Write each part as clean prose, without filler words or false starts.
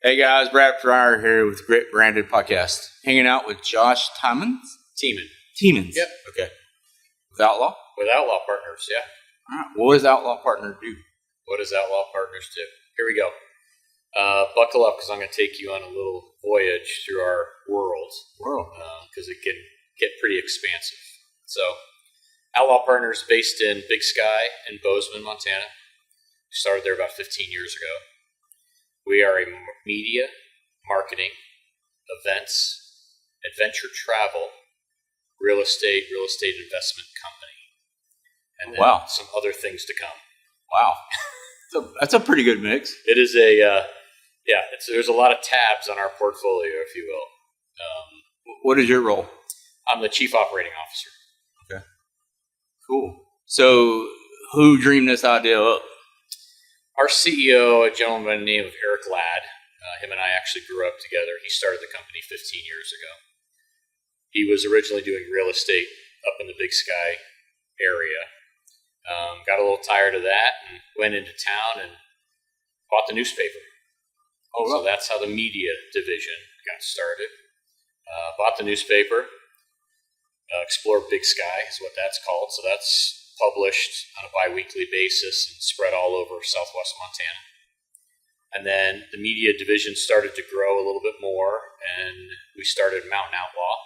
Hey guys, Brad Fryer here with Grit Branded Podcast. Hanging out with Josh Timmons? Tiemans. Yep. Okay. With Outlaw? With Outlaw Partners, yeah. All right. What does Outlaw Partner do? What does Outlaw Partners do? Here we go. Buckle up because I'm going to take you on a little voyage through our world because it can get pretty expansive. So, Outlaw Partners based in Big Sky in Bozeman, Montana. We started there about 15 years ago. We are a media, marketing, events, adventure travel, real estate investment company. And then some other things to come. Wow. That's a pretty good mix. It is there's a lot of tabs on our portfolio, if you will. What is your role? I'm the chief operating officer. Okay. Cool. So who dreamed this idea up? Our CEO, a gentleman by the name of Eric Ladd, him and I actually grew up together. He started the company 15 years ago. He was originally doing real estate up in the Big Sky area. Got a little tired of that and went into town and bought the newspaper. So that's how the media division got started. Bought the newspaper. Explore Big Sky is what that's called. So that's published on a bi-weekly basis and spread all over southwest Montana. And then the media division started to grow a little bit more, and we started Mountain Outlaw,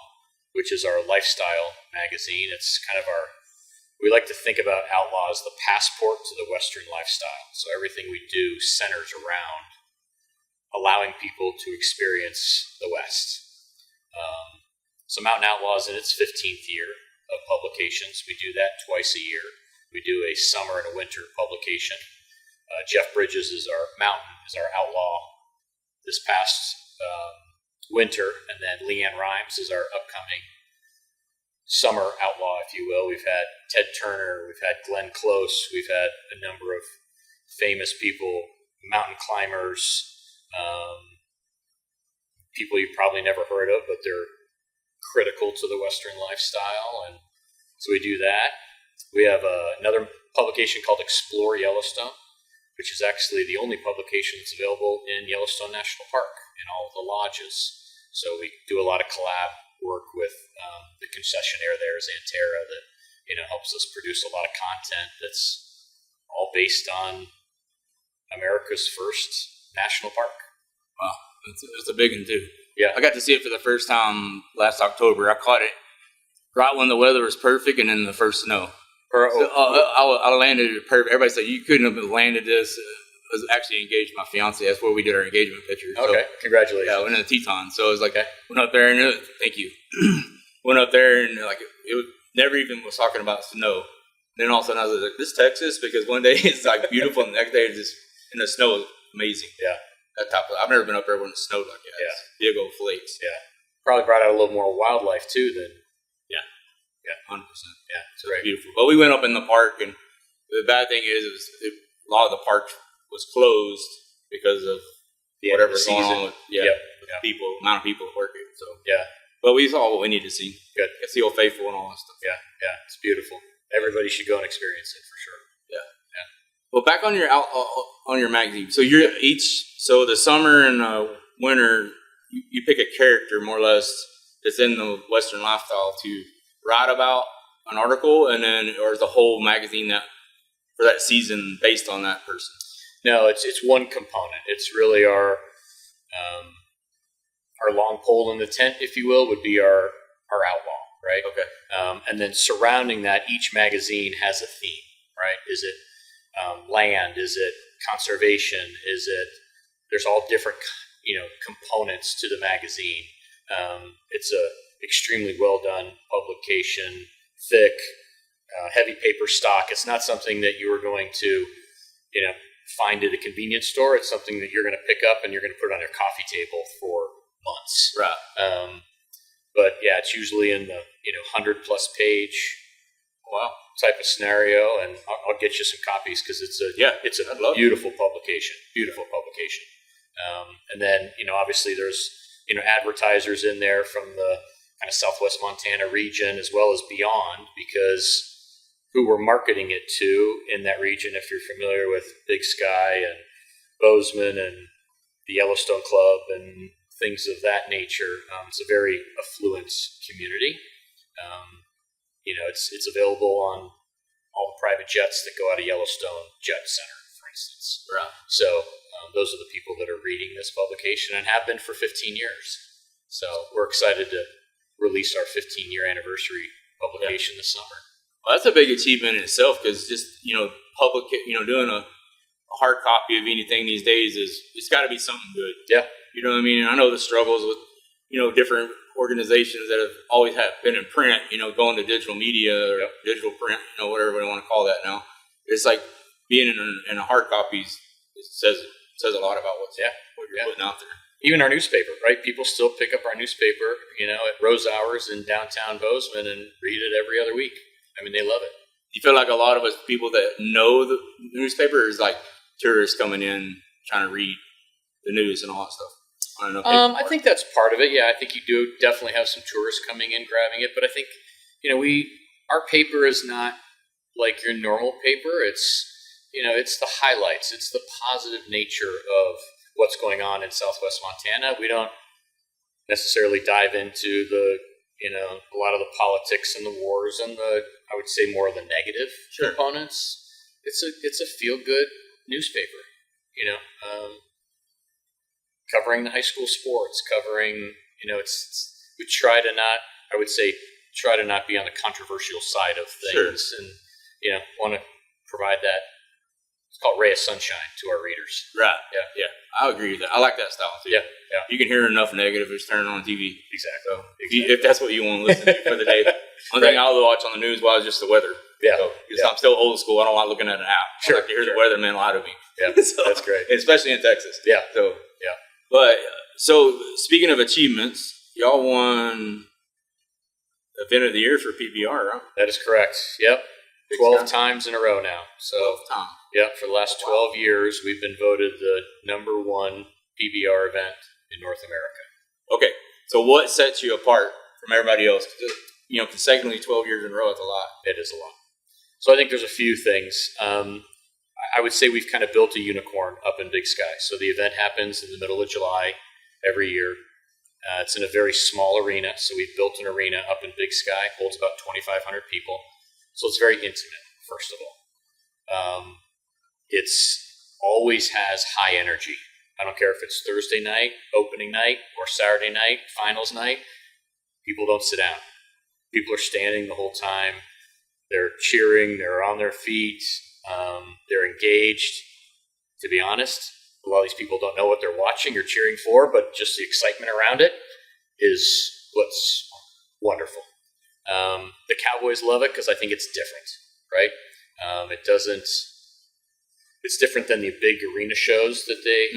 which is our lifestyle magazine. It's kind of we like to think about Outlaw as the passport to the Western lifestyle. So everything we do centers around allowing people to experience the West. So Mountain Outlaw is in its 15th year of publications. We do that twice a year. We do a summer and a winter publication. Jeff Bridges is our Outlaw this past winter, and then Leanne Rhymes is our upcoming summer Outlaw, if you will. We've had Ted Turner, we've had Glenn Close, we've had a number of famous people, mountain climbers, people you've probably never heard of, but they're critical to the Western lifestyle, and so we do that. We have another publication called Explore Yellowstone, which is actually the only publication that's available in Yellowstone National Park in all of the lodges. So we do a lot of collab work with the concessionaire there, Xanterra, that helps us produce a lot of content that's all based on America's first national park. Wow, it's a big one too. Yeah, I got to see it for the first time last October. I caught it right when the weather was perfect, and then the first snow. I landed it perfect. Everybody said you couldn't have landed this. I was actually engaged my fiance. That's where we did our engagement picture. Okay, congratulations. Yeah, I went in the Teton. So it was like, went up there and thank you. Went up there and it never even was talking about snow. Then all of a sudden I was like, this Texas? Because one day it's like beautiful, and the next day it's just, and the snow is amazing. Yeah. I've never been up there when it snowed like that. Yeah. Big old flakes. Yeah. Probably brought out a little more wildlife too then. Yeah, 100%. Yeah, so it's beautiful. But we went up in the park, and the bad thing is a lot of the park was closed because of whatever's going on with people, amount of people working. So but we saw what we needed to see. Good. See Old Faithful and all that stuff. Yeah, it's beautiful. Everybody should go and experience it for sure. Yeah. Well, back on your magazine. So so the summer and winter, you pick a character more or less that's in the Western lifestyle to write about an article, and then or is the whole magazine that for that season based on that person? No, it's one component. It's really our long pole in the tent, if you will, would be our Outlaw, right? Okay. And then surrounding that, each magazine has a theme, right? Is it land? Is it conservation? There's all different components to the magazine. It's a extremely well done publication, thick, heavy paper stock. It's not something that you are going to, find at a convenience store. It's something that you're going to pick up and you're going to put on your coffee table for months. Right. But yeah, it's usually in the 100+ page type of scenario, and I'll get you some copies because it's a beautiful publication. Beautiful publication. And then obviously there's advertisers in there from the kind of Southwest Montana region as well as beyond, because who we're marketing it to in that region, if you're familiar with Big Sky and Bozeman and the Yellowstone Club and things of that nature. It's a very affluent community. It's available on all the private jets that go out of Yellowstone Jet Center, for instance. Right. So those are the people that are reading this publication and have been for 15 years. So we're excited to release our 15-year anniversary publication this summer. Well, that's a big achievement in itself, because just, doing a hard copy of anything these days it's got to be something good. Yeah. You know what I mean? And I know the struggles with, different organizations that have always been in print, going to digital media or digital print, whatever we want to call that now. It's like being in a hard copy, it says a lot about what you're putting out there. Even our newspaper, right? People still pick up our newspaper, at Rose Hours in downtown Bozeman and read it every other week. I mean, they love it. You feel like a lot of us people that know the newspaper is like tourists coming in trying to read the news and all that stuff. I don't know. I think that's part of it. Yeah, I think you do definitely have some tourists coming in, grabbing it. But I think, our paper is not like your normal paper. It's the highlights. It's the positive nature of what's going on in Southwest Montana. We don't necessarily dive into a lot of the politics and the wars and I would say more of the negative components. It's a feel-good newspaper, covering the high school sports, covering, we try to not be on the controversial side of things and, want to provide that. It's called ray of sunshine to our readers. Right. Yeah. I agree with that. I like that style too. Yeah. You can hear enough negative just turning on TV. Exactly. So if that's what you want to listen to for the day. One thing I'll watch on the news is just the weather. Yeah. So, I'm still old school. I don't like looking at an app. I like to hear the weatherman lie to me. Yeah. So, that's great. Especially in Texas. Yeah. So, But, so speaking of achievements, y'all won Event of the Year for PBR, huh? That is correct. Yep. 12 times in a row now. So, 12 times. Yeah, for the last 12 years, we've been voted the number one PBR event in North America. Okay, so what sets you apart from everybody else? Consecutively 12 years in a row, that's a lot. It is a lot. So I think there's a few things. I would say we've kind of built a unicorn up in Big Sky. So the event happens in the middle of July every year. It's in a very small arena. So we've built an arena up in Big Sky, holds about 2,500 people. So it's very intimate, first of all. It's always has high energy. I don't care if it's Thursday night, opening night, or Saturday night, finals night. People don't sit down. People are standing the whole time. They're cheering. They're on their feet. They're engaged. To be honest, a lot of these people don't know what they're watching or cheering for, but just the excitement around it is what's wonderful. The Cowboys love it because I think it's different, right? It's different than the big arena shows that they,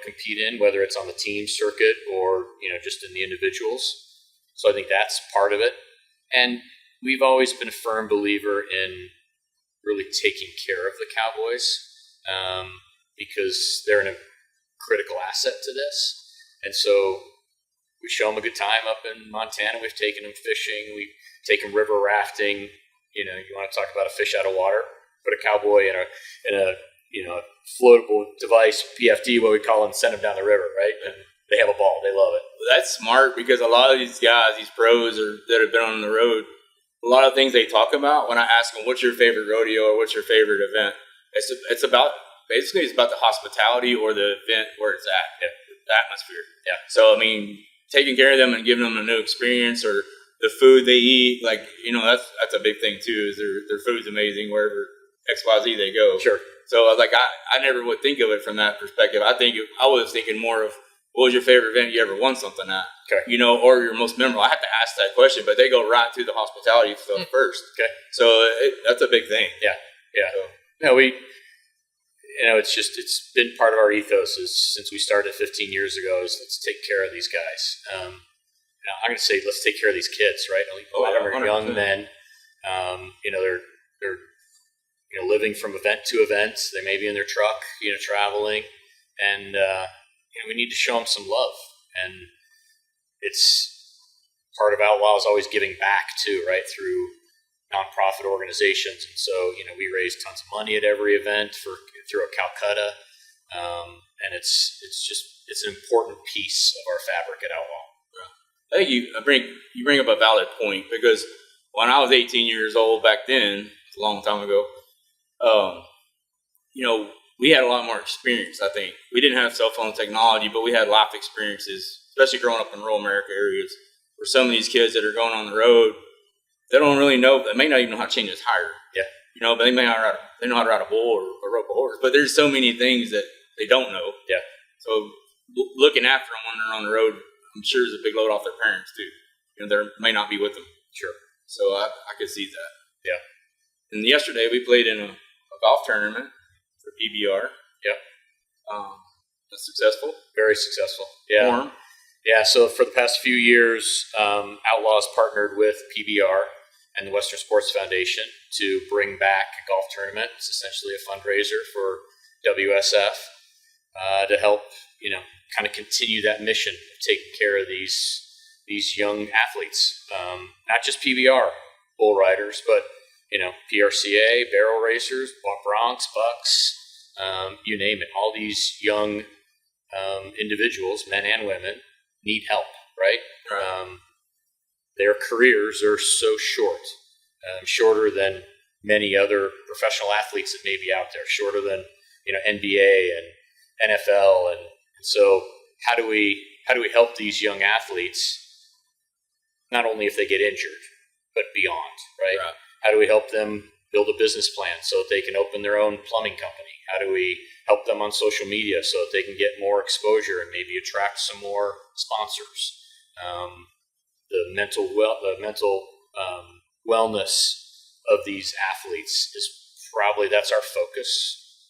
compete in, whether it's on the team circuit or, just in the individuals. So I think that's part of it. And we've always been a firm believer in really taking care of the Cowboys because they're a critical asset to this. And so we show them a good time up in Montana. We've taken them fishing. We take them river rafting. You want to talk about a fish out of water? Put a cowboy in a floatable device, PFD, what we call them, send them down the river, right? And they have a ball. They love it. That's smart because a lot of these guys, these pros that have been on the road, a lot of things they talk about when I ask them, what's your favorite rodeo or what's your favorite event? It's about the hospitality or the event where it's at, the atmosphere. Yeah. So, taking care of them and giving them a new experience or the food they eat, that's a big thing too, is their food's amazing wherever XYZ they go. Sure. So I never would think of it from that perspective. I was thinking more of what was your favorite event you ever won something at? Okay. Or your most memorable. I have to ask that question, but they go right to the hospitality stuff first. Okay. So that's a big thing. Yeah. Yeah. So. It's been part of our ethos since we started 15 years ago is let's take care of these guys. I'm going to say let's take care of these kids, right? A lot of them are young men. They're living from event to event. They may be in their truck, traveling, and we need to show them some love. And it's part of Outlaw is always giving back too, right? Through nonprofit organizations, and so we raise tons of money at every event through a Calcutta, and it's just it's an important piece of our fabric at Outlaw. I think you bring up a valid point, because when I was 18 years old back then, a long time ago, we had a lot more experience. I think we didn't have cell phone technology, but we had life experiences, especially growing up in rural America areas, where some of these kids that are going on the road, they don't really know. They may not even know how to change a tire. Yeah. But they may not know how to ride a bull or rope a horse. But there's so many things that they don't know. Yeah. So looking after them when they're on the road, I'm sure is a big load off their parents too. They may not be with them. Sure. So I could see that. Yeah. And yesterday we played in a golf tournament for PBR. Yeah. That's successful. Very successful. Yeah. Warm. Yeah. So for the past few years, Outlaws partnered with PBR and the Western Sports Foundation to bring back a golf tournament. It's essentially a fundraiser for WSF to help, kind of continue that mission of taking care of these young athletes. Not just PBR bull riders, but PRCA, barrel racers, broncs, bucks, you name it. All these young individuals, men and women, need help, right? Their careers are so short, shorter than many other professional athletes that may be out there, shorter than NBA and NFL, and so how do we help these young athletes? Not only if they get injured, but beyond, right? How do we help them build a business plan so that they can open their own plumbing company? How do we help them on social media so that they can get more exposure and maybe attract some more sponsors? The mental wellness of these athletes is probably, that's our focus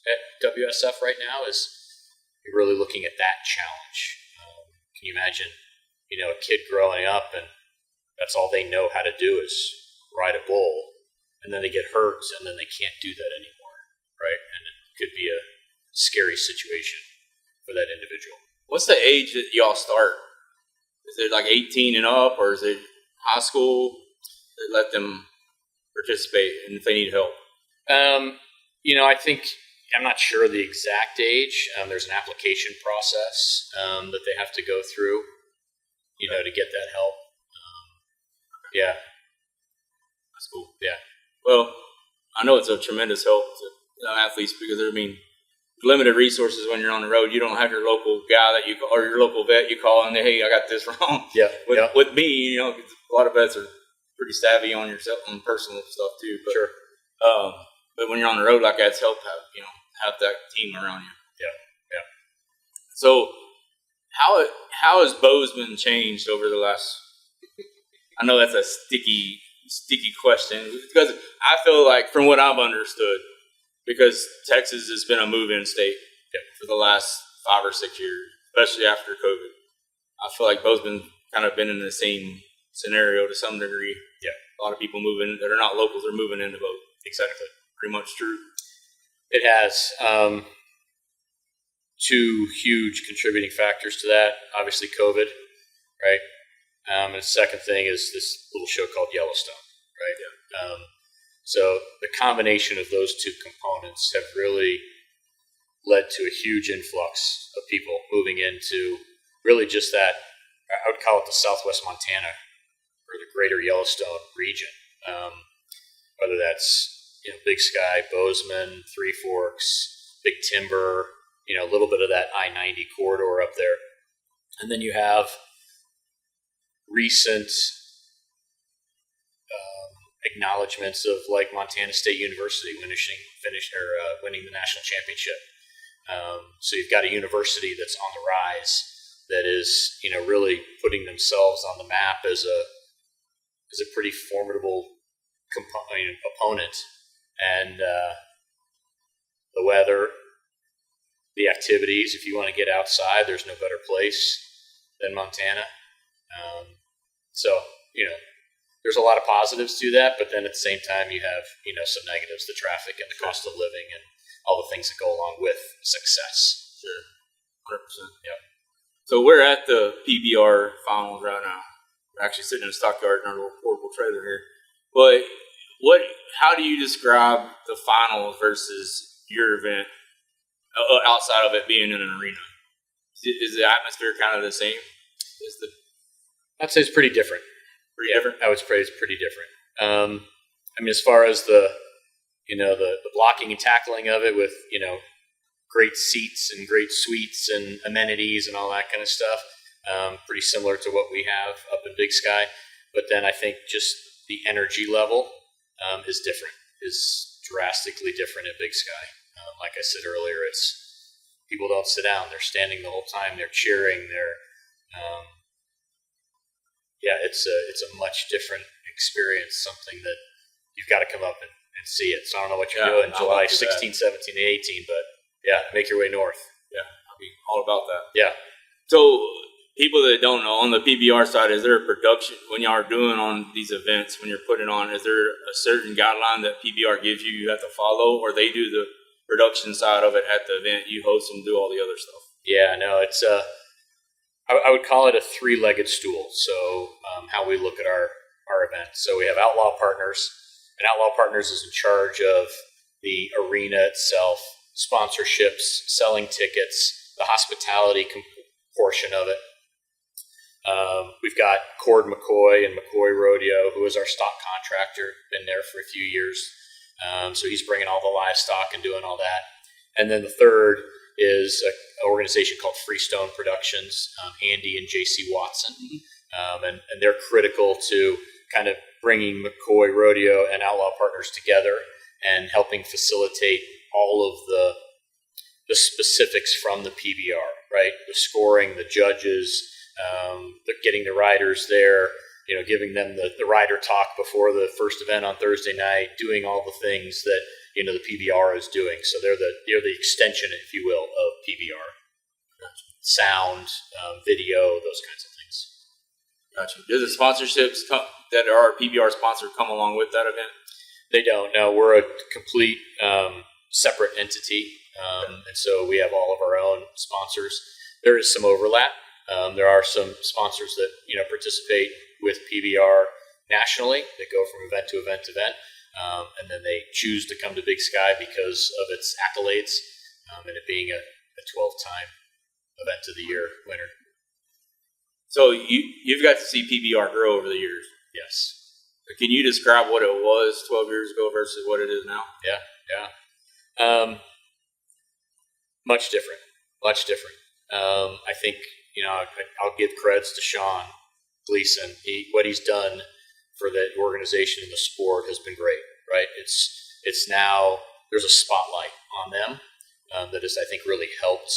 at WSF right now, is you're really looking at that challenge. Can you imagine, a kid growing up and that's all they know how to do is ride a bull, and then they get hurt and then they can't do that anymore, right? And it could be a scary situation for that individual. What's the age that y'all start? Is it like 18 and up, or is it high school that let them participate and if they need help? I think, I'm not sure the exact age. There's an application process that they have to go through, to get that help. Yeah. That's cool. Yeah. Well, I know it's a tremendous help to athletes, because limited resources when you're on the road. You don't have your local guy or your local vet you call and hey, I got this wrong. Yeah. With me, a lot of vets are pretty savvy on on personal stuff too. But, sure. But when you're on the road like that, it's helped have that team around you. Yeah. So how has Bozeman changed over the last? I know that's a sticky question, because I feel like, from what I've understood, because Texas has been a move-in state for the last 5 or 6 years, especially after COVID. I feel like Bozeman kind of been in the same scenario to some degree. Yeah. A lot of people moving that are not locals are moving into Bozeman. Exactly. Pretty much true. It has. Two huge contributing factors to that. Obviously, COVID, right? And the second thing is this little show called Yellowstone, right? Yeah. So the combination of those two components have really led to a huge influx of people moving into really just that, I would call it the Southwest Montana or the greater Yellowstone region. Whether that's, Big Sky, Bozeman, Three Forks, Big Timber, a little bit of that I-90 corridor up there. And then you have recent acknowledgments of like Montana State University winning the national championship. So you've got a university that's on the rise that is, really putting themselves on the map as a pretty formidable opponent. And the weather, the activities, if you want to get outside, there's no better place than Montana. So, there's a lot of positives to that, but then at the same time, you have, some negatives, the traffic and the cost of living and all the things that go along with success. Sure. 100%. Yeah. So we're at the PBR finals right now. We're actually sitting in a stockyard in our little portable trailer here. But how do you describe the finals versus your event outside of it being in an arena? Is the atmosphere kind of the same? Is the I'd say it's pretty different. pretty different? I would say it's pretty different. I mean, as far as the blocking and tackling of it with, great seats and great suites and amenities and all that kind of stuff, pretty similar to what we have up in Big Sky. But then I think just the energy level is different, is drastically different at Big Sky. Like I said earlier, it's people don't sit down; they're standing the whole time. They're cheering. It's a much different experience. Something that you've got to come up and see it. So I don't know what you're doing July 16, 17, and 18, but yeah, make your way north. Yeah, I'll be all about that. Yeah. So people that don't know, on the PBR side, is there a production when you are doing on these events, when you're putting on, is there a certain guideline that PBR gives you have to follow, or they do the production side of it at the event, you host and do all the other stuff? Yeah, no, it's I would call it a three-legged stool. So how we look at our event. So we have Outlaw Partners, and Outlaw Partners is in charge of the arena itself, sponsorships, selling tickets, the hospitality portion of it. We've got Cord McCoy and McCoy Rodeo, who is our stock contractor, been there for a few years. So he's bringing all the livestock and doing all that. And then the third is an organization called Freestone Productions, Andy and JC Watson. And they're critical to kind of bringing McCoy Rodeo and Outlaw Partners together and helping facilitate all of the specifics from the PBR, right? The scoring, the judges, getting the riders there, giving them the rider talk before the first event on Thursday night, doing all the things that, the PBR is doing. So they're the extension, if you will, of PBR. Sound, video, those kinds of things. Gotcha. Do the sponsorships that are PBR sponsored come along with that event? They don't. No, we're a complete separate entity. And so we have all of our own sponsors. There is some overlap. There are some sponsors that participate with PBR nationally. They go from event to event to event, and then they choose to come to Big Sky because of its accolades and it being a 12-time event of the year winner. So you've got to see PBR grow over the years. Yes. Can you describe what it was 12 years ago versus what it is now? Yeah. Much different. I think, I'll give creds to Sean Gleason. What he's done for the organization and the sport has been great, right? It's now, there's a spotlight on them that has, I think, really helped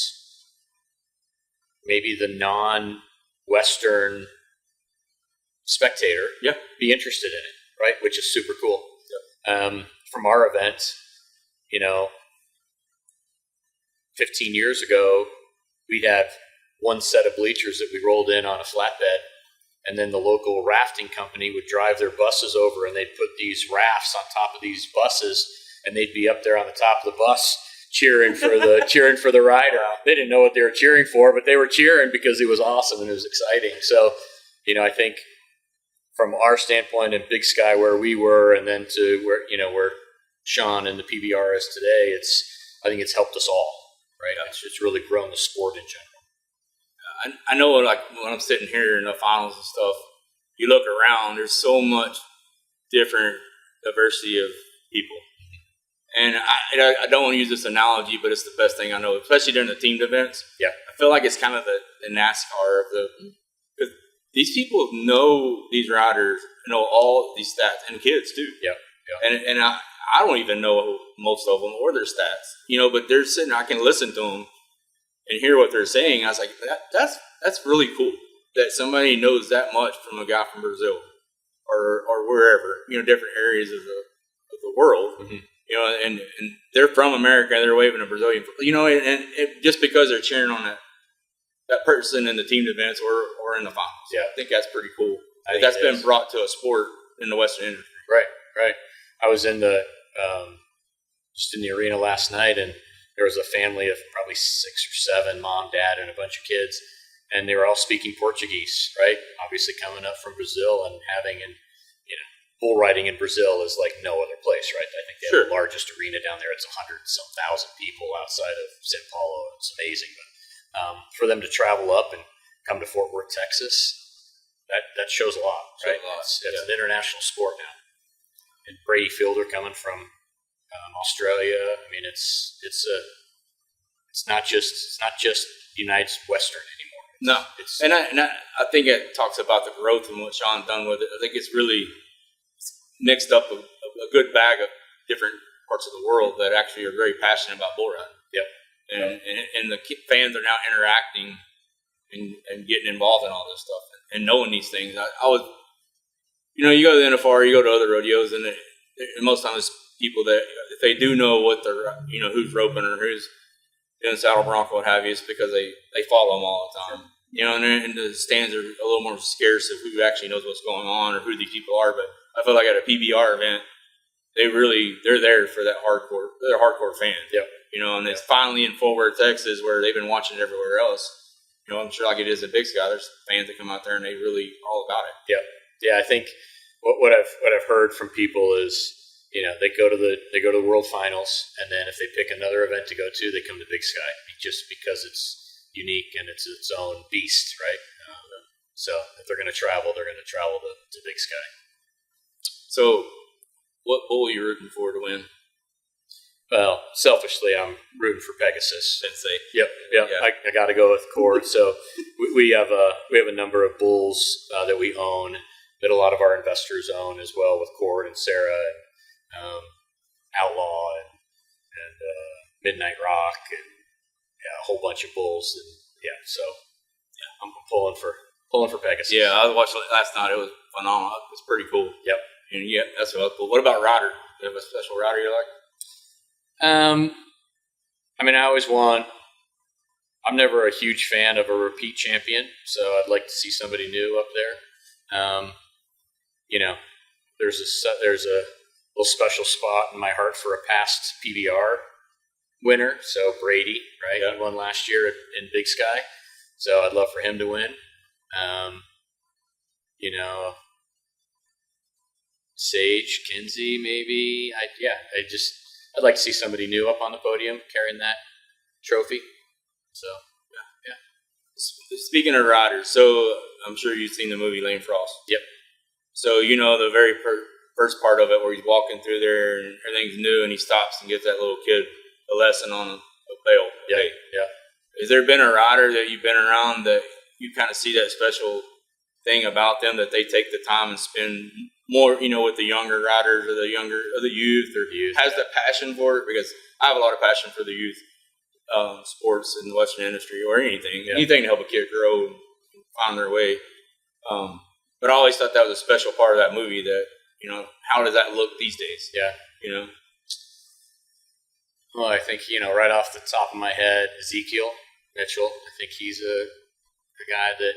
maybe the non-Western spectator be interested in it, right? Which is super cool. Yeah. From our event, 15 years ago, we'd have one set of bleachers that we rolled in on a flatbed, and then the local rafting company would drive their buses over, and they'd put these rafts on top of these buses, and they'd be up there on the top of the bus cheering for the rider. They didn't know what they were cheering for, but they were cheering because it was awesome and it was exciting. So, I think from our standpoint in Big Sky where we were, and then to where Sean and the PBR is today, I think it's helped us all, right? Yeah. It's really grown the sport in general. I know, like, when I'm sitting here in the finals and stuff, you look around, there's so much different diversity of people. And I don't want to use this analogy, but it's the best thing I know, especially during the teamed events. Yeah. I feel like it's kind of the NASCAR of because these people know these riders, know all these stats, and kids too. Yeah. And I don't even know most of them or their stats, but they're sitting, I can listen to them and hear what they're saying. I was like, that's really cool that somebody knows that much from a guy from Brazil or wherever, different areas of the world. Mm-hmm. And they're from America, and they're waving a Brazilian, and just because they're cheering on that person in the teamed events or in the finals. Yeah. I think that's pretty cool. That's been brought to a sport in the Western industry. Right. I was in just in the arena last night, and there was a family of probably 6 or 7, mom, dad, and a bunch of kids, and they were all speaking Portuguese, right? Obviously coming up from Brazil and having bull riding in Brazil is like no other place, right? I think they have the largest arena down there. It's 100-some thousand people outside of São Paulo. It's amazing. For them to travel up and come to Fort Worth, Texas, that shows a lot, right? It's an international sport now. And Brady Fielder coming from Australia. I mean, it's not just United Western anymore. I think it talks about the growth and what Sean done with it. I think it's really mixed up a good bag of different parts of the world that actually are very passionate about bull riding. Yep. And the fans are now interacting and getting involved in all this stuff and knowing these things. I was, you go to the NFR, you go to other rodeos, and most times it's people that if they do know what they're, who's roping or who's doing saddle bronco, what have you, it's because they follow them all the time. And the stands are a little more scarce of who actually knows what's going on or who these people are. But I feel like at a PBR event, they're there for that hardcore. They're hardcore fans. Yep. And it's finally in Fort Worth, Texas, where they've been watching it everywhere else. I'm sure like it is at Big Sky. There's fans that come out there and they really are all about it. Yep. Yeah, I think what I've heard from people is, they go to the World Finals, and then if they pick another event to go to, they come to Big Sky just because it's unique and it's its own beast, right? So if they're going to travel, to Big Sky. So, what bull are you rooting for to win? Well, selfishly, I'm rooting for Pegasus. Sensei. Yep. Yeah. I got to go with Cord. So we have a number of bulls that we own that a lot of our investors own as well, with Cord and Sarah and Outlaw and Midnight Rock and a whole bunch of bulls. And so I'm pulling for Pegasus. Yeah, I watched it last night. It was phenomenal. It's pretty cool. Yep. And that's what cool. What about rider? Do you have a special rider you like? I always want. I'm never a huge fan of a repeat champion, so I'd like to see somebody new up there. There's a little special spot in my heart for a past PBR winner. So Brady, right? Yeah. He won last year in Big Sky, so I'd love for him to win. Sage, Kinsey, maybe. I'd like to see somebody new up on the podium carrying that trophy. So, yeah. Speaking of riders, so I'm sure you've seen the movie Lane Frost. Yep. So the very first part of it where he's walking through there and everything's new and he stops and gives that little kid a lesson on a bale. Yeah. Hey, Yeah. has there been a rider that you've been around that you kind of see that special thing about them, that they take the time and spend more, with the younger riders or the youth, or has that passion for it? Because I have a lot of passion for the youth sports in the Western industry, or anything to help a kid grow and find their way. But I always thought that was a special part of that movie. That how does that look these days? Yeah. Well, I think right off the top of my head, Ezekiel Mitchell. I think he's a guy that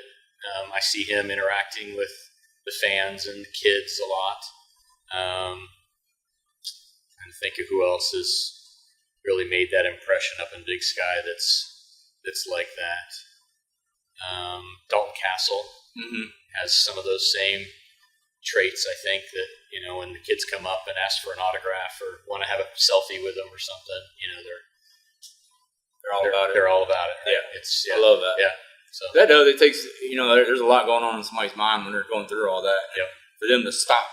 I see him interacting with the fans and the kids a lot. And think of who else has really made that impression up in Big Sky that's like that. Dalton Castle has some of those same traits, I think, that when the kids come up and ask for an autograph or want to have a selfie with them or something, they're all about it. Right? I love that. Yeah. So that does. It takes, there's a lot going on in somebody's mind when they're going through all that. Yep. For them to stop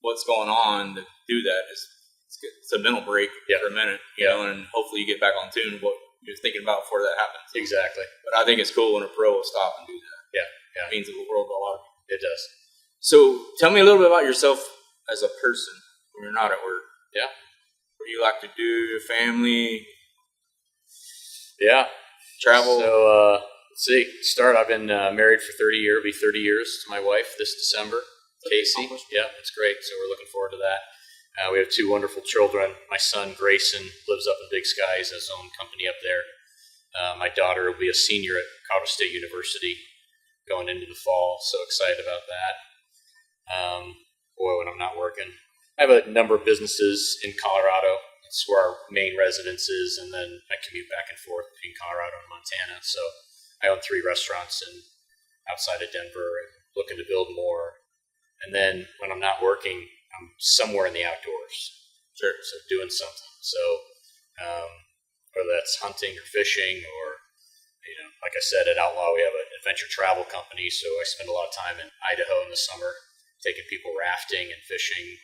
what's going on to do that it's a mental break for a minute, and hopefully you get back on tune with what you're thinking about before that happens. Exactly. But I think it's cool when a pro will stop and do that. Yeah. It means the world to a lot of people. It does. So tell me a little bit about yourself as a person when you're not at work. Yeah. What do you like to do? Family? Yeah. Travel? So, let's see. I've been married for 30 years. It'll be 30 years to my wife this December, Casey. Yeah, it's great. So we're looking forward to that. We have two wonderful children. My son, Grayson, lives up in Big Sky. He has his own company up there. My daughter will be a senior at Colorado State University going into the fall. So excited about that. When I'm not working. I have a number of businesses in Colorado. That's where our main residence is, and then I commute back and forth between Colorado and Montana. So I own 3 restaurants outside of Denver and looking to build more. And then when I'm not working, I'm somewhere in the outdoors. Sure. So doing something. So whether that's hunting or fishing or, like I said, at Outlaw, we have an adventure travel company, so I spend a lot of time in Idaho in the summer, taking people rafting and fishing.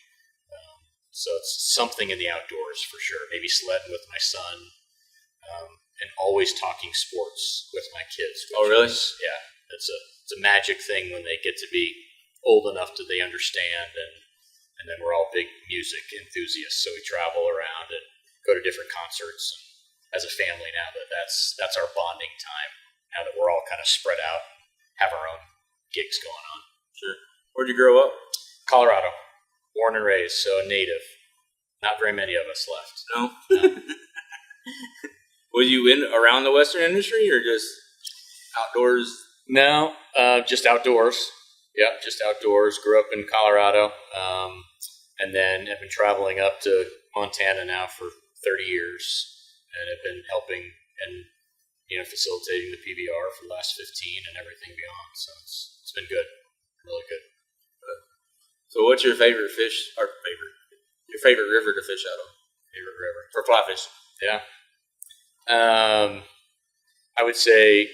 So it's something in the outdoors for sure. Maybe sledding with my son, and always talking sports with my kids. Oh, really? Yeah, it's a magic thing when they get to be old enough that they understand, and then we're all big music enthusiasts, so we travel around and go to different concerts. And as a family now, that's our bonding time. Now that we're all kind of spread out, have our own gigs going on. Sure. Where'd you grow up? Colorado. Born and raised, so a native. Not very many of us left. No. Were you in around the Western industry or just outdoors? No, just outdoors. Yeah, just outdoors. Grew up in Colorado, and then have been traveling up to Montana now for 30 years, and have been helping and facilitating the PBR for the last 15 and everything beyond. So it's been good, really good. So what's your favorite fish, or your favorite river to fish out of? Favorite river for fly fishing? Yeah. I would say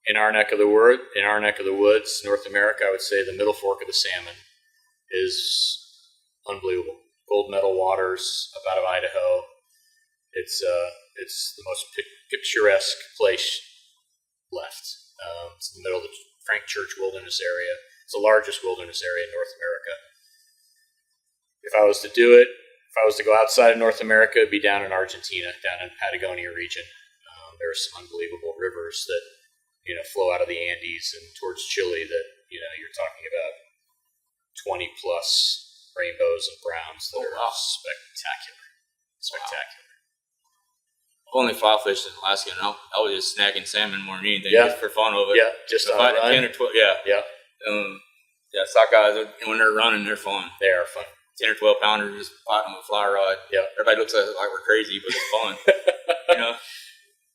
in our neck of the woods, North America, I would say the Middle Fork of the Salmon is unbelievable. Gold medal waters up out of Idaho. It's the most picturesque place left. It's in the middle of the Frank Church Wilderness Area. It's the largest wilderness area in North America. If I was to do it, if I was to go outside of North America, it'd be down in Argentina, down in Patagonia region. There are some unbelievable rivers that flow out of the Andes and towards Chile that you're talking about 20 plus rainbows and browns that are spectacular. I've only fly fished in Alaska, and I was just snagging salmon more than anything, just for fun of it. Yeah, just on a run. 10 or 12, yeah. Yeah. Sockeyes, when they're running, they're fun. They are fun. 10 or 12 pounders, just fighting with a fly rod. Yeah. Everybody looks like we're crazy, but it's fun.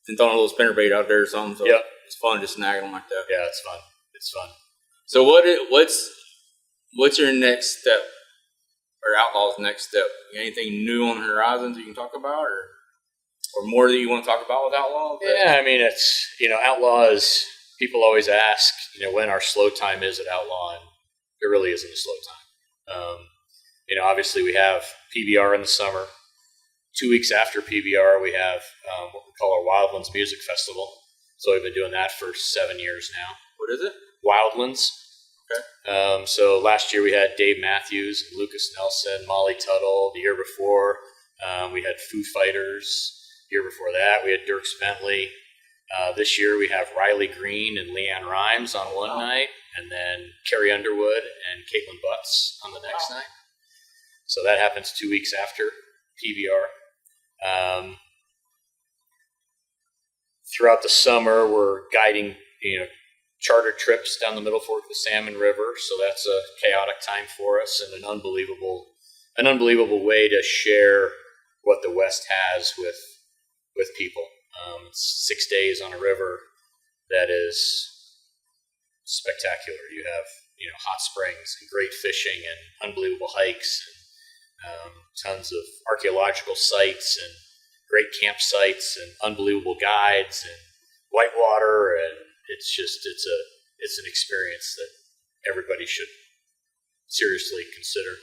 And throwing a little spinnerbait out there or something. So it's fun just snagging them like that. Yeah, it's fun. It's fun. So what's your next step, or Outlaw's next step? Anything new on the horizons you can talk about, or more that you want to talk about with Outlaw? Yeah, I mean, it's, Outlaw is, people always ask, when our slow time is at Outlaw, and there really isn't a slow time. Obviously we have PBR in the summer. 2 weeks after PBR, we have what we call our Wildlands Music Festival. So we've been doing that for 7 years now. What is it? Wildlands. Okay. So last year we had Dave Matthews, Lucas Nelson, Molly Tuttle. The year before we had Foo Fighters. The year before that we had Dierks Bentley. This year we have Riley Green and Leanne Rimes on one night, and then Carrie Underwood and Caitlin Butts on the next night. So that happens 2 weeks after PBR. Throughout the summer, we're guiding, charter trips down the Middle Fork of the Salmon River. So that's a chaotic time for us, and an unbelievable way to share what the West has with people. It's 6 days on a river that is spectacular. You have, hot springs and great fishing and unbelievable hikes and tons of archaeological sites and great campsites and unbelievable guides and whitewater, and it's an experience that everybody should seriously consider.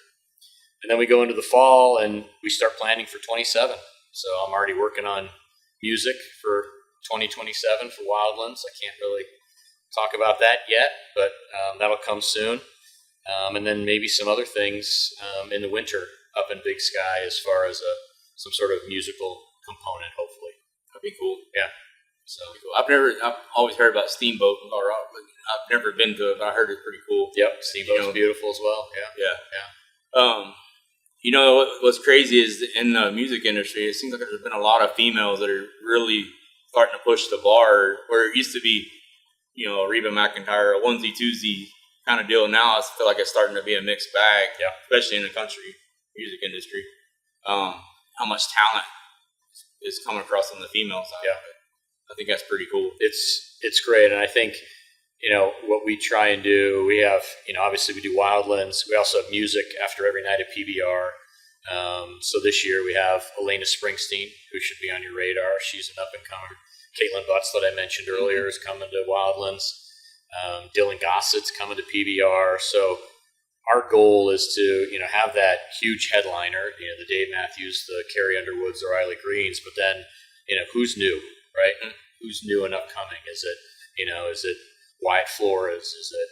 And then we go into the fall and we start planning for 27. So I'm already working on music for 2027 for Wildlands. I can't really talk about that yet, but that'll come soon. And then maybe some other things in the winter up in Big Sky as far as some sort of musical component, hopefully. That'd be cool. Yeah. So I've always heard about Steamboat in Colorado, but I've never been to it, but I heard it's pretty cool. Yep, Steamboat's beautiful as well. Yeah. What's crazy is in the music industry, it seems like there's been a lot of females that are really starting to push the bar, where it used to be, Reba McEntire, a onesie twosie kind of deal. Now I feel like it's starting to be a mixed bag, especially in the country music industry. How much talent is coming across on the female side. Yeah. I think that's pretty cool. It's great. And I think, what we try and do, we have, obviously we do Wildlands. We also have music after every night of PBR. So this year we have Elena Springsteen, who should be on your radar. She's an up-and-comer. Caitlin Butts that I mentioned earlier is coming to Wildlands. Dylan Gossett's coming to PBR. So our goal is to, have that huge headliner, the Dave Matthews, the Carrie Underwoods, the Riley Greens, but then, who's new, right? Mm-hmm. Who's new and upcoming? Is it Wyatt Flores? Is it,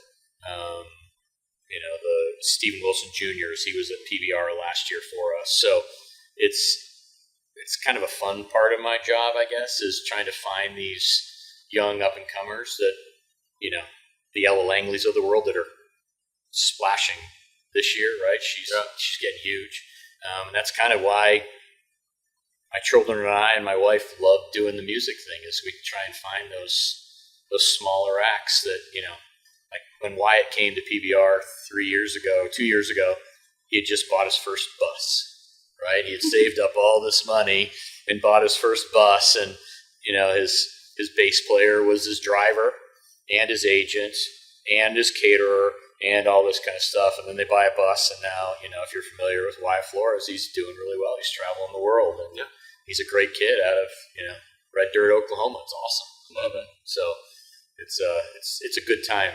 the Stephen Wilson Jr.'s? He was at PBR last year for us. So it's kind of a fun part of my job, I guess, is trying to find these young up-and-comers that, the Ella Langleys of the world that are splashing this year, right? She's getting huge. And that's kind of why my children and I and my wife love doing the music thing, is we try and find those smaller acts that, like when Wyatt came to PBR 2 years ago, he had just bought his first bus, right? He had saved up all this money and bought his first bus, and, his bass player was his driver and his agent and his caterer and all this kind of stuff. And then they buy a bus, and now, if you're familiar with Wyatt Flores, he's doing really well. He's traveling the world, and he's a great kid out of, Red Dirt, Oklahoma. It's awesome. Love it. So it's a good time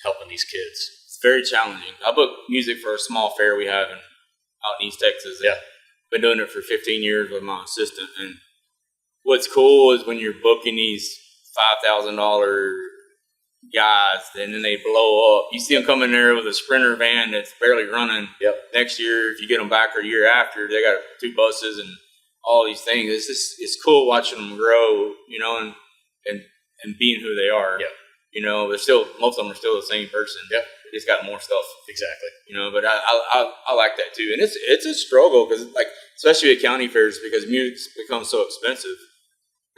helping these kids. It's very challenging. I book music for a small fair we have out in East Texas. Yeah. Been doing it for 15 years with my assistant. And what's cool is when you're booking these $5,000 guys, and then they blow up. You see them come in there with a Sprinter van that's barely running. Yep. Next year, if you get them back, or a year after, they got 2 buses and all these things. It's cool watching them grow, and being who they are. Yeah. They're still, most of them are still the same person. Yep. They just got more stuff. Exactly. But I like that too, and it's a struggle because, like, especially at county fairs, because music's become so expensive.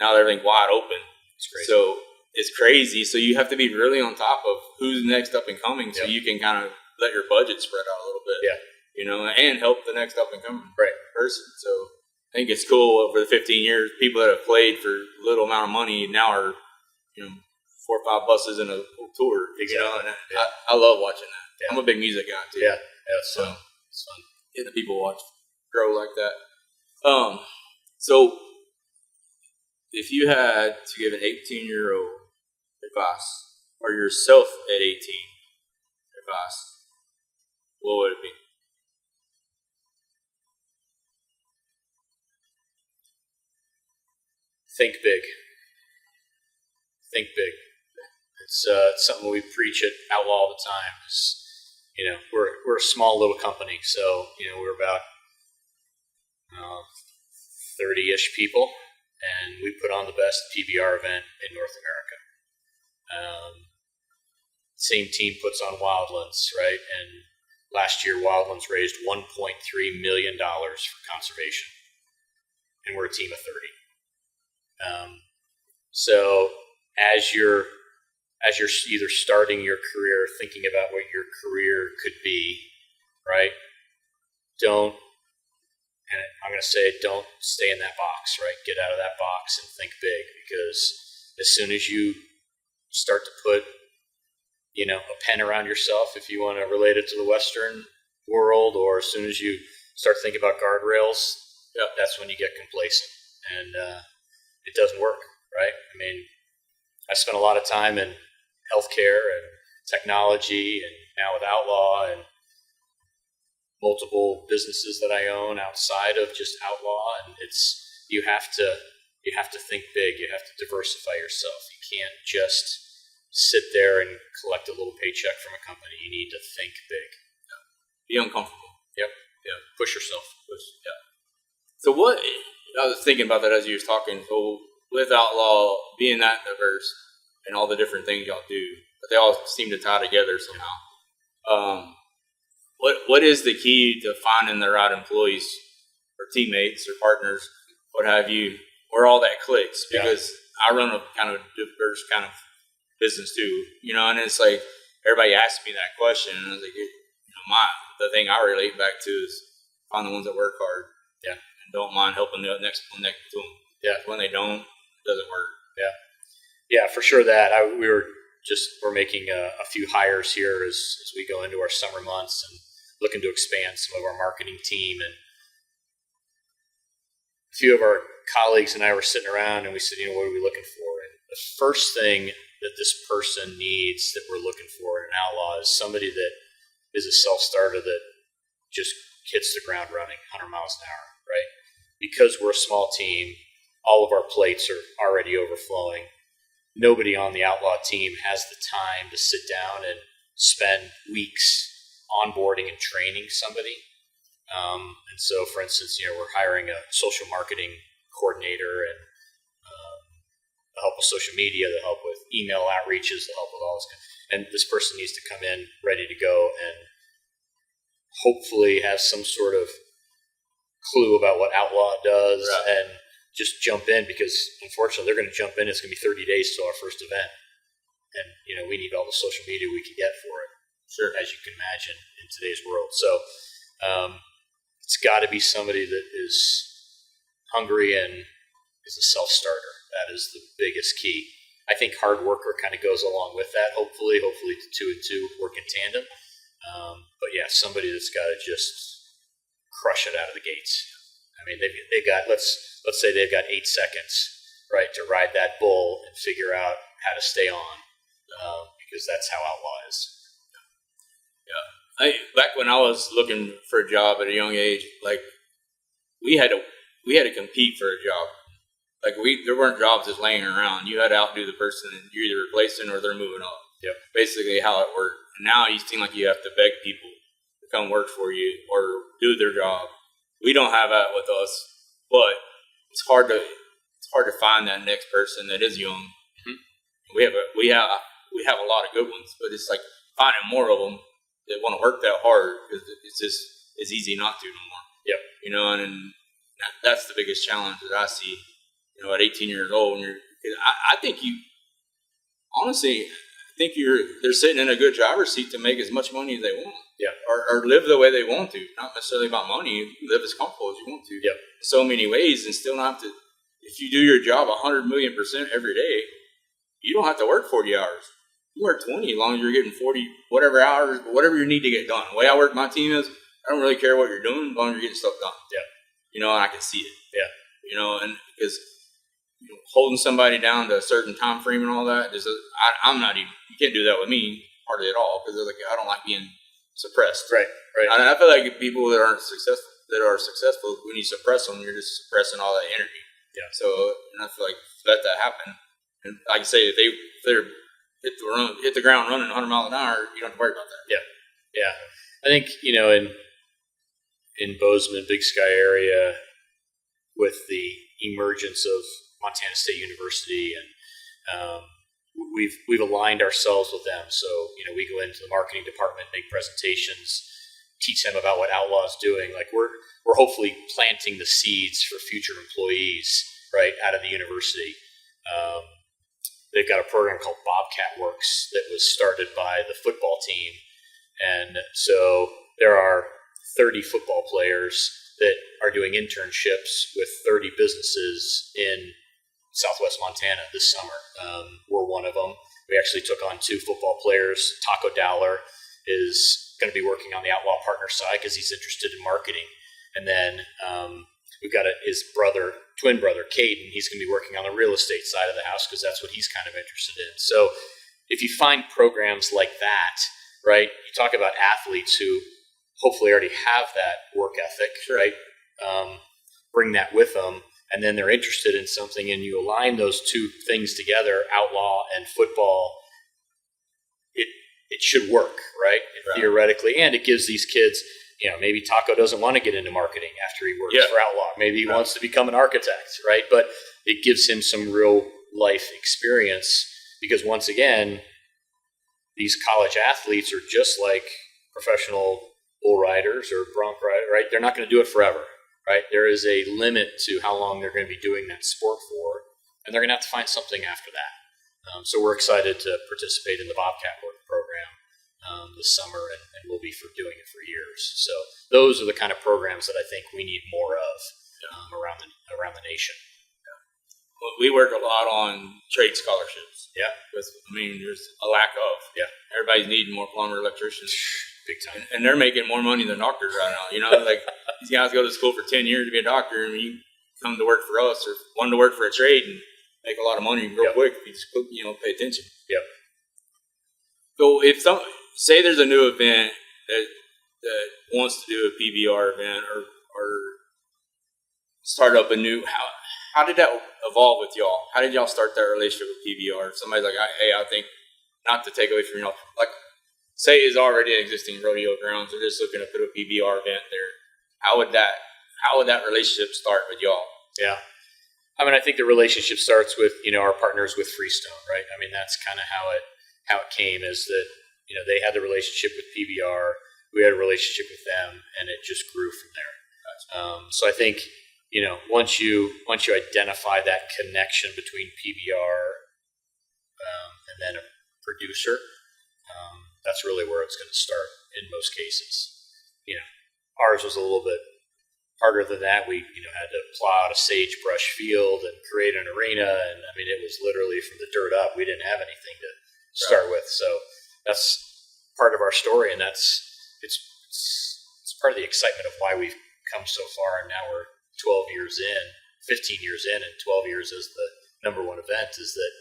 Now they're like wide open. It's crazy. So it's crazy. So you have to be really on top of who's next up and coming, so you can kind of let your budget spread out a little bit. Yeah. And help the next up and coming person. So I think it's cool over the 15 years, people that have played for little amount of money now are, 4 or 5 buses in a tour. Exactly. And I love watching that. Yeah. I'm a big music guy too. Yeah. It's fun. It's fun. Getting the people watch grow like that. So if you had to give an 18-year-old advice, or yourself at 18 advice, what would it be? Think big. Think big. It's something we preach at Outlaw all the time. Is, we're a small little company, so we're about 30-ish people, and we put on the best PBR event in North America. Same team puts on Wildlands, right? And last year, Wildlands raised $1.3 million for conservation, and we're a team of 30. So as you're either starting your career, thinking about what your career could be, right? Don't stay in that box, right? Get out of that box and think big, because as soon as you start to put, a pen around yourself, if you want to relate it to the Western world, or as soon as you start thinking about guardrails, that's when you get complacent, and it doesn't work, right? I mean, I spent a lot of time in healthcare and technology, and now with Outlaw, and multiple businesses that I own outside of just Outlaw, and you have to think big. You have to diversify yourself. You can't just sit there and collect a little paycheck from a company. You need to think big. Be uncomfortable. Yep. Yeah. Push yourself. So what, I was thinking about that as you was talking. So with Outlaw being that diverse and all the different things y'all do, but they all seem to tie together somehow. What is the key to finding the right employees or teammates or partners, what have you, where all that clicks? Because I run a kind of diverse kind of business too, and it's like everybody asks me that question, and I was like, the thing I relate back to is find the ones that work hard, and don't mind helping the next one next to them. Yeah, when they don't, it doesn't work. Yeah, for sure. That we're making a few hires here as we go into our summer months and looking to expand some of our marketing team, and a few of our colleagues and I were sitting around and we said, what are we looking for? And the first thing that this person needs that we're looking for in an outlaw is somebody that is a self-starter that just hits the ground running 100 miles an hour, right? Because we're a small team, all of our plates are already overflowing. Nobody on the outlaw team has the time to sit down and spend weeks onboarding and training somebody. And so, for instance, we're hiring a social marketing coordinator and to help with social media, to help with email outreaches, to help with all this. And this person needs to come in ready to go and hopefully have some sort of clue about what Outlaw does and just jump in, because unfortunately they're going to jump in. It's going to be 30 days till our first event. And, we need all the social media we can get for it. Sure. As you can imagine in today's world. So it's got to be somebody that is hungry and is a self-starter. That is the biggest key. I think hard worker kind of goes along with that. Hopefully the two and two work in tandem. But yeah, somebody that's got to just crush it out of the gates. I mean, they've got, let's say they've got 8 seconds, right, to ride that bull and figure out how to stay on, because that's how Outlaw is. Yeah. Back when I was looking for a job at a young age, like we had to compete for a job. Like there weren't jobs just laying around. You had to outdo the person, and you're either replacing or they're moving up. Yep. Basically how it worked. Now you seem like you have to beg people to come work for you or do their job. We don't have that with us, but it's hard to find that next person that is young. Mm-hmm. We have a lot of good ones, but it's like finding more of them that want to work that hard, because it's easy not to no more. Yep. And that's the biggest challenge that I see. At 18 years old, and I think they're sitting in a good driver's seat to make as much money as they want. Yeah. Or live the way they want to. Not necessarily about money. Live as comfortable as you want to. Yeah. So many ways, and still not have to. If you do your job 100,000,000% every day, you don't have to work 40 hours. You work 20 as long as you're getting 40 whatever hours, whatever you need to get done. The way I work my team is, I don't really care what you're doing as long as you're getting stuff done. Yeah. And I can see it. Yeah. And because holding somebody down to a certain time frame and all that, I'm not even. You can't do that with me hardly at all, because I don't like being suppressed. Right. And I feel like people that are successful, when you suppress them, you're just suppressing all that energy. Yeah. So, and I feel like let that happen. And like I say, if they're hit the ground running 100 miles an hour, you don't have to worry about that. Yeah. I think in Bozeman, Big Sky area, with the emergence of Montana State University, and we've aligned ourselves with them. So we go into the marketing department, make presentations, teach them about what Outlaw is doing. Like we're hopefully planting the seeds for future employees right out of the university. They've got a program called Bobcat Works that was started by the football team, and so there are 30 football players that are doing internships with 30 businesses in Southwest Montana this summer. We're one of them. We actually took on 2 football players. Taco Dowler is going to be working on the Outlaw Partners side because he's interested in marketing. And then we've got his twin brother, Caden. He's going to be working on the real estate side of the house because that's what he's kind of interested in. So if you find programs like that, right, you talk about athletes who hopefully already have that work ethic, right? Bring that with them, and then they're interested in something, and you align those 2 things together, Outlaw and football. It should work, right? Theoretically, and it gives these kids, maybe Taco doesn't want to get into marketing after he works for Outlaw. Maybe he wants to become an architect, right? But it gives him some real life experience, because once again, these college athletes are just like professional bull riders or bronc riders, right? They're not going to do it forever, right? There is a limit to how long they're going to be doing that sport for, and they're going to have to find something after that. So we're excited to participate in the Bobcat Work program this summer, and we'll be doing it for years. So those are the kind of programs that I think we need more of around the nation. Well, we work a lot on trade scholarships. Yeah. Because, there's a lack of. Yeah. Everybody's needing more plumber, electricians. Big time. And they're making more money than doctors right now. Like these guys go to school for 10 years to be a doctor, and you come to work for us or wanted to work for a trade and make a lot of money real quick if you just pay attention. Yep. So if say there's a new event that wants to do a PBR event or start up a new, how did that evolve with y'all? How did y'all start that relationship with PBR? If somebody's like, hey, I think, not to take away from y'all, like say it's already an existing rodeo grounds, they're just looking to put a PBR event there. How would that relationship start with y'all? Yeah. I mean, I think the relationship starts with, our partners with Freestone, right? I mean, that's kind of how it came, is that, they had the relationship with PBR, we had a relationship with them, and it just grew from there. So I think, once you identify that connection between PBR and then a producer, that's really where it's going to start in most cases. Ours was a little bit harder than that. We, had to plow out a sagebrush field and create an arena, and I mean, it was literally from the dirt up. We didn't have anything to start with, so that's part of our story, and it's part of the excitement of why we've come so far, and now we're 12 years in, 15 years in, and 12 years as the number one event, is that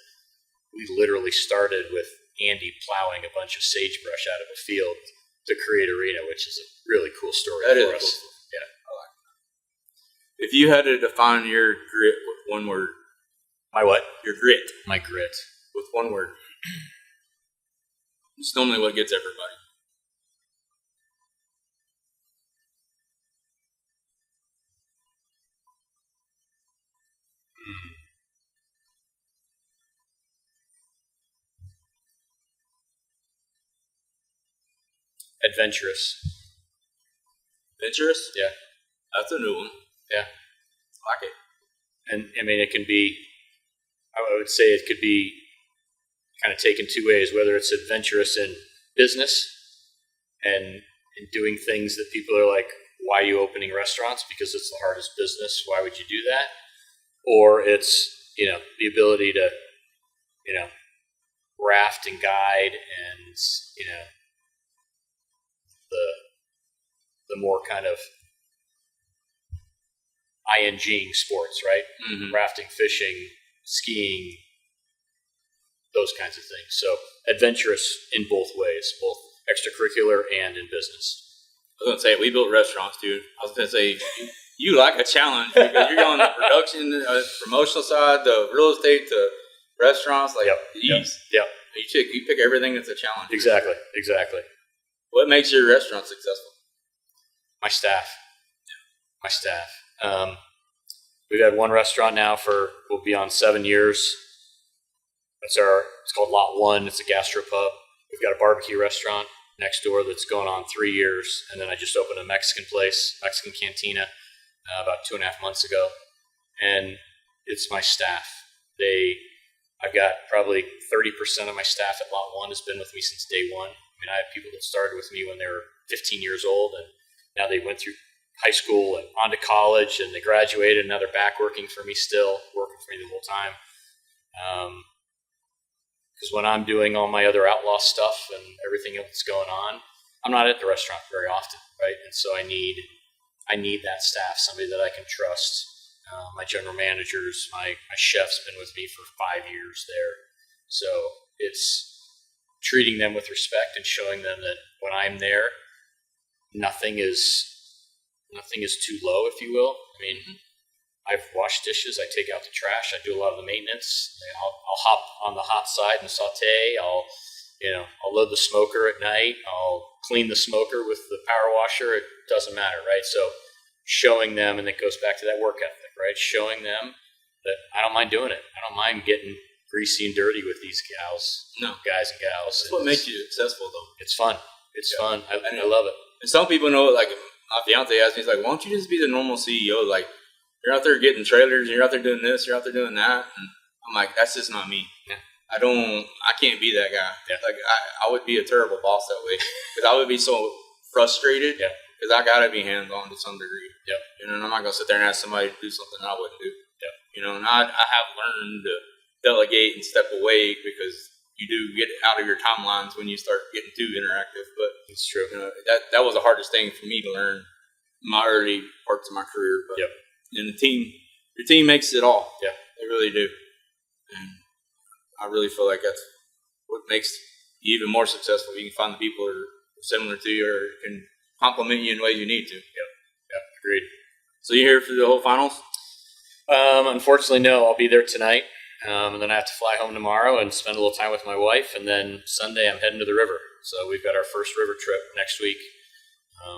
we literally started with Andy plowing a bunch of sagebrush out of a field to create arena, which is a really cool story for us. Cool. Yeah. If you had to define your grit with one word. My what? Your grit. My grit. With one word. It's normally what gets everybody. Adventurous. Adventurous? Yeah. That's a new one. Yeah. I like it. And I mean, it can be, I would say it could be kind of taken two ways, whether it's adventurous in business and in doing things that people are like, why are you opening restaurants? Because it's the hardest business. Why would you do that? Or it's, the ability to, raft and guide and, the more kind of ing sports, right? Mm-hmm. Rafting, fishing, skiing, those kinds of things. So adventurous in both ways, both extracurricular and in business. I was going to say, we built restaurants, dude. I was going to say, you like a challenge because you're on the production, promotional side, the real estate, to restaurants, like ease. Yep. You pick everything that's a challenge. Exactly. What makes your restaurant successful? My staff. We've had one restaurant now we'll be on 7 years. It's called Lot 1. It's a gastropub. We've got a barbecue restaurant next door that's going on 3 years. And then I just opened a Mexican place, Mexican Cantina, about 2.5 months ago. And it's my staff. I've got probably 30% of my staff at Lot 1 has been with me since day one. I mean, I have people that started with me when they were 15 years old, and now they went through high school and on to college, and they graduated, and now they're back working for me still, working for me the whole time. Because when I'm doing all my other outlaw stuff and everything else that's going on, I'm not at the restaurant very often, right? And so I need that staff, somebody that I can trust. My general managers, my chef's been with me for 5 years there. So it's treating them with respect and showing them that when I'm there, nothing is too low, if you will. I mean, I've washed dishes. I take out the trash. I do a lot of the maintenance. I'll hop on the hot side and saute. I'll load the smoker at night. I'll clean the smoker with the power washer. It doesn't matter, right? So showing them, and it goes back to that work ethic, right? Showing them that I don't mind doing it. I don't mind getting greasy and dirty with these guys and gals. That's what makes you successful, though. It's fun. It's fun. I love it. And some people know, like my fiance asked me, he's like, why don't you just be the normal CEO? Like, you're out there getting trailers, you're out there doing this, you're out there doing that. And I'm like, that's just not me. Yeah. I can't be that guy. Yeah. Like, I would be a terrible boss that way because I would be so frustrated. Yeah. Because I got to be hands-on to some degree. Yep. And I'm not going to sit there and ask somebody to do something I wouldn't do. Yep. And I have learned to delegate and step away because you do get out of your timelines when you start getting too interactive. But it's true. That was the hardest thing for me to learn in my early parts of my career. But yep. And the team Your team makes it all. Yeah. They really do. And I really feel like that's what makes you even more successful. You can find the people who are similar to you or can compliment you in ways you need to. Yeah, agreed. So you here for the whole finals? Unfortunately, no. I'll be there tonight, and then I have to fly home tomorrow and spend a little time with my wife. And then Sunday, I'm heading to the river. So we've got our first river trip next week.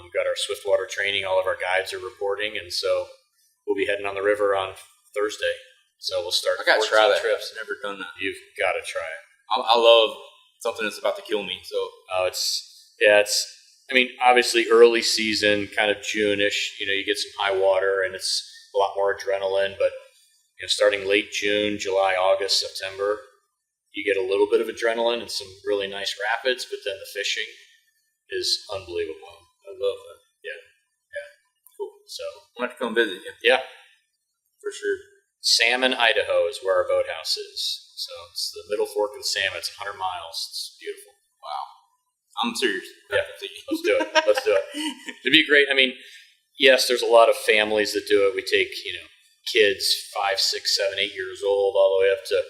We've got our Swiftwater training. All of our guides are reporting, and so we'll be heading on the river on Thursday. So we'll start. I got to try that. Trips. I've never done that. You've got to try it. I love something that's about to kill me. So it's. I mean, obviously, early season, kind of June-ish. You get some high water, and it's a lot more adrenaline. But starting late June, July, August, September, you get a little bit of adrenaline and some really nice rapids. But then the fishing is unbelievable. I love that. Yeah, cool. So I'll have to come visit you. Yeah, for sure. Salmon, Idaho is where our boathouse is. So it's the Middle Fork of the Salmon. It's 100 miles. It's beautiful. Wow. I'm serious. Yeah, let's do it. Let's do it. It'd be great. I mean, yes, there's a lot of families that do it. We take, kids 5, 6, 7, 8 years old, all the way up to,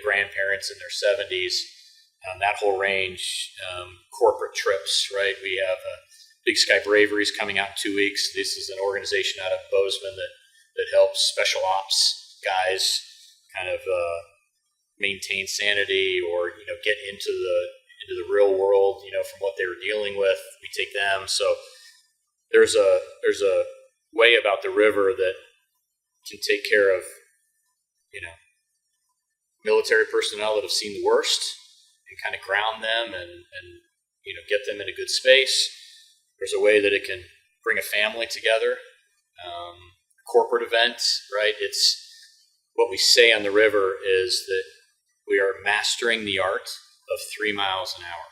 grandparents in their 70s. That whole range. Corporate trips, right? We have Big Sky Bravery's coming out in 2 weeks. This is an organization out of Bozeman that helps special ops guys kind of maintain sanity or get into the real world, from what they were dealing with. We take them. So there's a way about the river that can take care of military personnel that have seen the worst and kind of ground them and get them in a good space. There's a way that it can bring a family together. Corporate events, right? It's what we say on the river is that we are mastering the art of 3 miles an hour,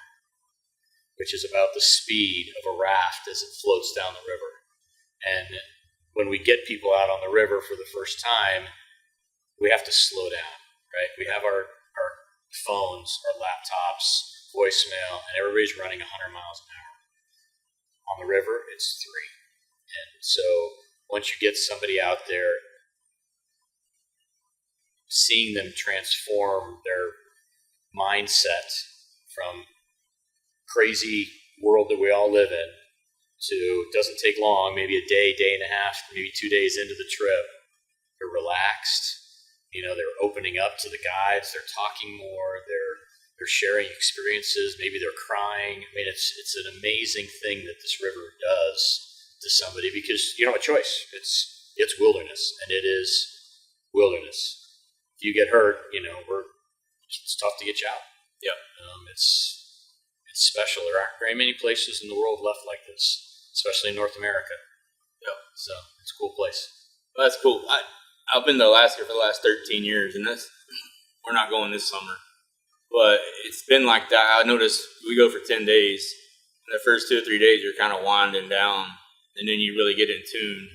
which is about the speed of a raft as it floats down the river. And when we get people out on the river for the first time, we have to slow down, right? We have our phones, our laptops, voicemail, and everybody's running 100 miles an hour. On the river, it's 3. And so once you get somebody out there, seeing them transform their mindset from crazy world that we all live in to, it doesn't take long, maybe a day, day and a half, maybe 2 days into the trip, they're relaxed, they're opening up to the guides, they're talking more, they're sharing experiences, maybe they're crying. I mean, it's an amazing thing that this river does to somebody because you don't have a choice. It's wilderness, and it is wilderness. If you get hurt, it's tough to get you out. Yeah. It's special. There aren't very many places in the world left like this, especially in North America. Yeah. So it's a cool place. Well, that's cool. I've been to Alaska for the last 13 years, and we're not going this summer. But it's been like that. I noticed we go for 10 days. And the first 2 or 3 days, you're kind of winding down, and then you really get in tune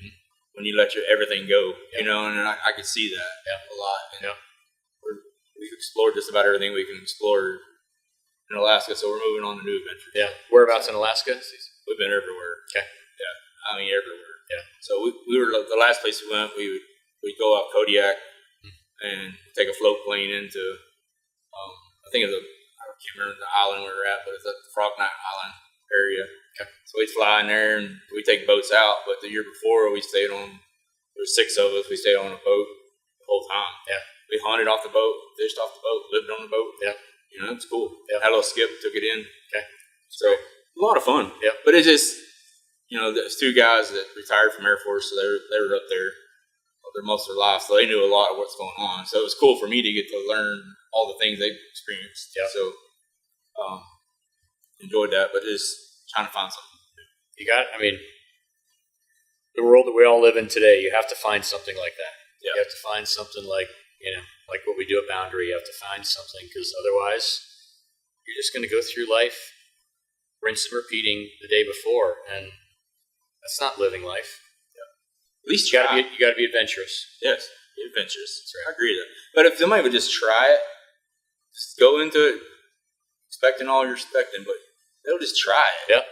when you let everything go, and I could see that a lot. And we've explored just about everything we can explore in Alaska, so we're moving on to new adventures. Yeah. Whereabouts in Alaska? We've been everywhere. Okay. Yeah. I mean, everywhere. Yeah. So we were, the last place we went, we'd go out Kodiak and take a float plane into, I think I can't remember the island we were at, but it's at the Frog Neck Island area. Okay. So we'd fly in there and we'd take boats out, but the year before we stayed on, there were 6 of us, we stayed on a boat the whole time. Yeah. We hunted off the boat, fished off the boat, lived on the boat. Yeah. It's cool. Yeah. Had a little skip, took it in. Okay. So a lot of fun. Yeah. But it's just, there's 2 guys that retired from Air Force, so they were up there most of their life, so they knew a lot of what's going on. So it was cool for me to get to learn all the things they've experienced. Yeah. So enjoyed that, but just trying to find something. The world that we all live in today, you have to find something like that. Yeah. You have to find something like what we do at Boundary. You have to find something, because otherwise you're just going to go through life rinse and repeating the day before, and that's not living life. At least you got to be adventurous. Yes, be adventurous. That's right. I agree with that. But if somebody would just try it, just go into it expecting all you're expecting, but they'll just try it. Yeah.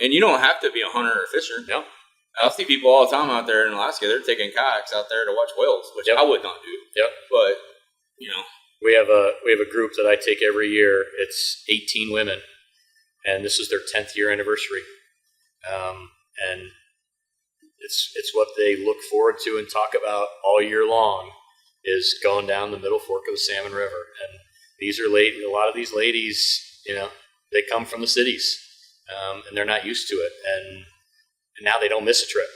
And you don't have to be a hunter or a fisher. No. I'll see people all the time out there in Alaska. They're taking kayaks out there to watch whales, which I would not do. Yep. But we have a group that I take every year. It's 18 women, and this is their 10th year anniversary. And it's what they look forward to and talk about all year long is going down the middle fork of the Salmon River. And these are a lot of these ladies, they come from the cities, and they're not used to it. And now they don't miss a trip,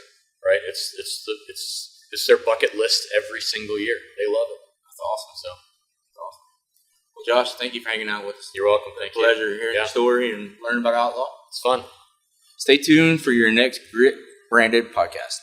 right? It's their bucket list every single year. They love it. That's awesome. So, well, Josh, thank you for hanging out with us. You're welcome. Thank you. Pleasure hearing your story and learning about Outlaw. It's fun. Stay tuned for your next Grit branded podcast.